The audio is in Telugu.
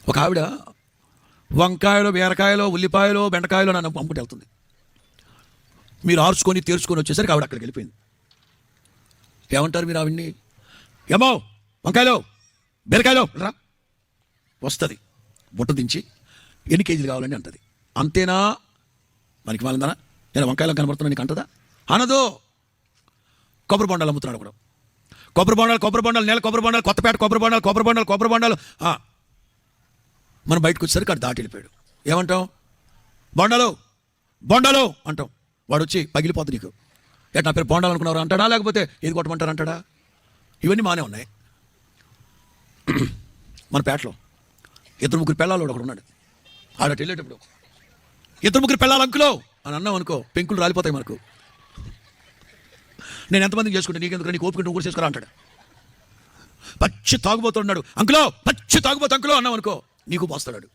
ఒక ఆవిడ వంకాయలు, బీరకాయలు, ఉల్లిపాయలు, బెండకాయలు నన్ను పంపుటి వెళ్తుంది. మీరు ఆర్చుకొని తీర్చుకొని వచ్చేసరికి ఆవిడ అక్కడికి వెళ్ళిపోయింది. ఏమంటారు మీరు ఆవిడ్ని? ఏమో వంకాయలు, బీరకాయలు రా. వస్తుంది బుట్ట దించి ఎన్ని కేజీలు కావాలని అంటుంది. అంతేనా? మనకి వాళ్ళందనా నేను వంకాయలు కనబడుతున్నా నీకు అంటదా? అనదు. కొబ్బరి బొండాలు అమ్ముతున్నాడు ఒకడు. కొబ్బరి బొండాలు నేల కొబ్బరి బొండాలు, కొత్తపేట కొబ్బరి బొండాలు. మనం బయటకు వచ్చేసరికి అక్కడ దాటి వెళ్ళిపోయాడు. ఏమంటాం? బొండాలు అంటాం. వాడు వచ్చి పగిలిపోతుంది నీకు. నా పేరు బొండాలు అనుకున్నారు అంటాడా, లేకపోతే ఏది కొట్టమంటారు అంటాడా? ఇవన్నీ మానే ఉన్నాయి. మన పేటలో 2-3 పిల్లలు ఒకడు ఉన్నాడు. ఆడటి వెళ్ళేటప్పుడు 2-3 పిల్లలు అంకులో అని అన్నాం అనుకో, పెంకులు రాలిపోతాయి మనకు. నేను ఎంతమందికి చేసుకుంటే నీకెందుకు, నీకు ఓపిక నువ్వు కూడా చేసుకోరా అంటాడు. పచ్చి తాగుబోతున్నాడు అంకులో, పచ్చి తాగుబోతు అంకులో అన్నాం అనుకో, నీకు పోస్తాడు.